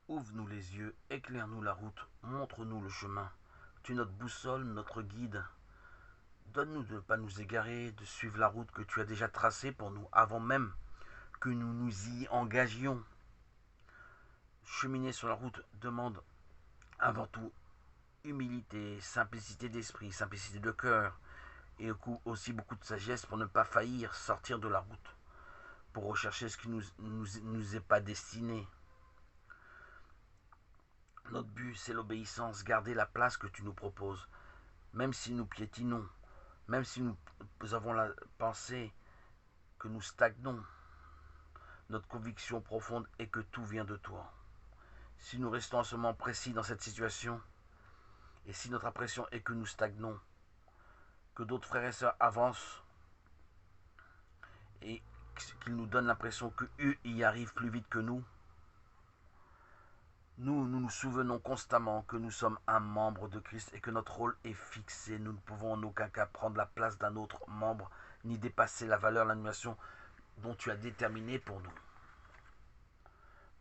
Ouvre-nous les yeux, éclaire-nous la route, montre-nous le chemin. Tu es notre boussole, notre guide. Donne-nous de ne pas nous égarer, de suivre la route que tu as déjà tracée pour nous avant même que nous nous y engagions. Cheminer sur la route demande avant tout humilité, simplicité d'esprit, simplicité de cœur et aussi beaucoup de sagesse pour ne pas faillir sortir de la route, pour rechercher ce qui nous est pas destiné. Notre but, c'est l'obéissance, garder la place que tu nous proposes, même si nous piétinons, même si nous avons la pensée que nous stagnons. Notre conviction profonde est que tout vient de toi. Si nous restons en ce moment précis dans cette situation, et si notre impression est que nous stagnons, que d'autres frères et sœurs avancent, et qu'ils nous donnent l'impression qu'eux y arrivent plus vite que nous, nous souvenons constamment que nous sommes un membre de Christ et que notre rôle est fixé. Nous ne pouvons en aucun cas prendre la place d'un autre membre, ni dépasser la valeur, l'animation dont tu as déterminé pour nous,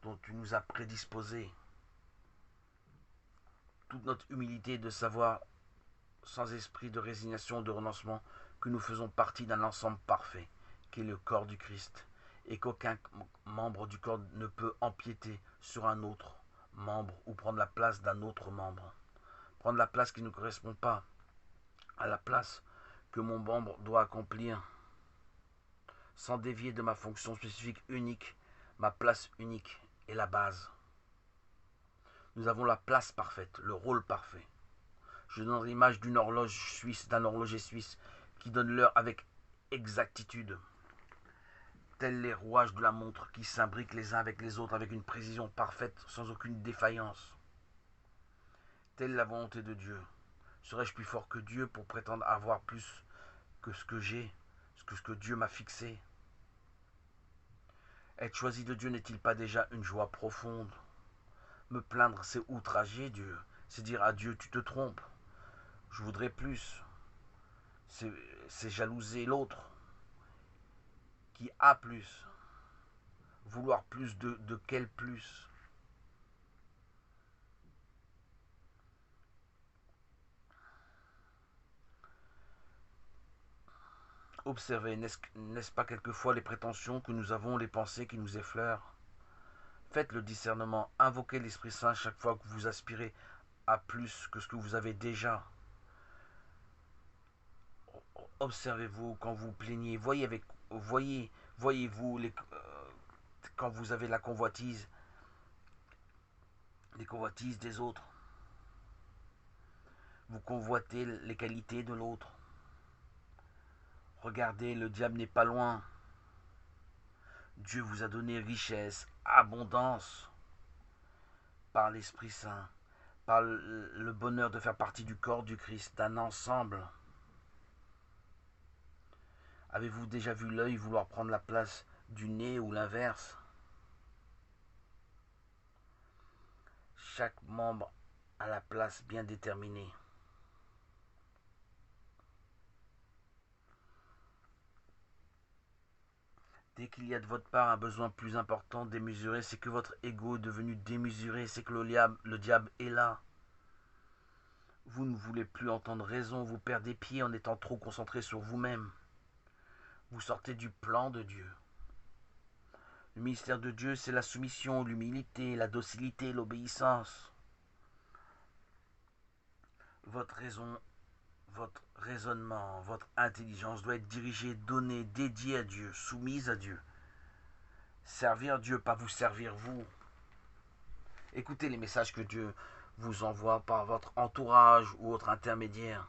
dont tu nous as prédisposés. Toute notre humilité de savoir, sans esprit de résignation, de renoncement, que nous faisons partie d'un ensemble parfait, qui est le corps du Christ, et qu'aucun membre du corps ne peut empiéter sur un autre membre ou prendre la place d'un autre membre. Prendre la place qui ne correspond pas à la place que mon membre doit accomplir, sans dévier de ma fonction spécifique unique, ma place unique est la base. Nous avons la place parfaite, le rôle parfait. Je donne l'image d'une horloge suisse, d'un horloger suisse qui donne l'heure avec exactitude. Tels les rouages de la montre qui s'imbriquent les uns avec les autres avec une précision parfaite sans aucune défaillance. Telle la volonté de Dieu. Serais-je plus fort que Dieu pour prétendre avoir plus que ce que j'ai, ce que Dieu m'a fixé? Être choisi de Dieu n'est-il pas déjà une joie profonde? Me plaindre, c'est outrager Dieu. C'est dire à Dieu, tu te trompes. Je voudrais plus. C'est jalouser l'autre qui a plus. Vouloir plus de quel plus? Observez, n'est-ce pas quelquefois les prétentions que nous avons, les pensées qui nous effleurent? Faites le discernement, invoquez l'Esprit Saint chaque fois que vous aspirez à plus que ce que vous avez déjà. Observez-vous quand vous plaignez, voyez-vous quand vous avez les convoitises des autres. Vous convoitez les qualités de l'autre. Regardez, le diable n'est pas loin. Dieu vous a donné richesse, abondance par l'Esprit Saint, par le bonheur de faire partie du corps du Christ, d'un ensemble. Avez-vous déjà vu l'œil vouloir prendre la place du nez ou l'inverse? Chaque membre a la place bien déterminée. Dès qu'il y a de votre part un besoin plus important, démesuré, c'est que votre ego est devenu démesuré, c'est que le diable est là. Vous ne voulez plus entendre raison, vous perdez pied en étant trop concentré sur vous-même. Vous sortez du plan de Dieu. Le ministère de Dieu, c'est la soumission, l'humilité, la docilité, l'obéissance. Votre raison, votre raisonnement, votre intelligence doit être dirigée, donnée, dédiée à Dieu, soumise à Dieu. Servir Dieu, pas vous servir vous. Écoutez les messages que Dieu vous envoie par votre entourage ou autre intermédiaire.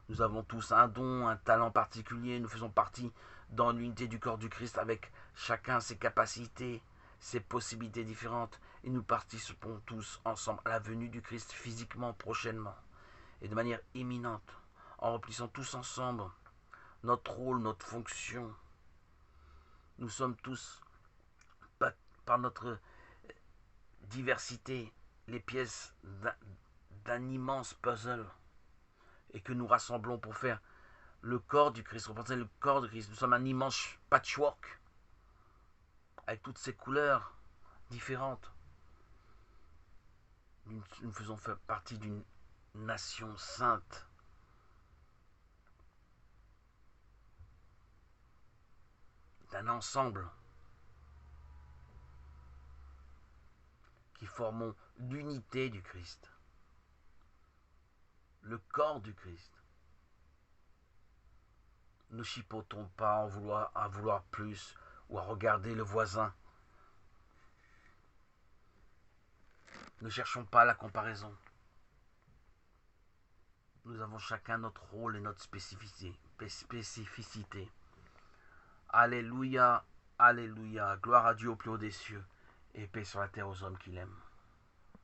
Nous avons tous un don, un talent particulier. Nous faisons partie dans l'unité du corps du Christ avec chacun ses capacités, ses possibilités différentes. Et nous participons tous ensemble à la venue du Christ physiquement prochainement et de manière imminente, en remplissant tous ensemble notre rôle, notre fonction. Nous sommes tous, par notre diversité, les pièces d'un immense puzzle et que nous rassemblons pour faire le corps du Christ, représenter le corps du Christ. Nous sommes un immense patchwork avec toutes ces couleurs différentes. Nous faisons partie d'une nation sainte, d'un ensemble qui formons l'unité du Christ, le corps du Christ. Ne chipotons pas à vouloir plus ou à regarder le voisin. Ne cherchons pas la comparaison. Nous avons chacun notre rôle et notre spécificité. Alléluia, alléluia, gloire à Dieu au plus haut des cieux et paix sur la terre aux hommes qu'il aime.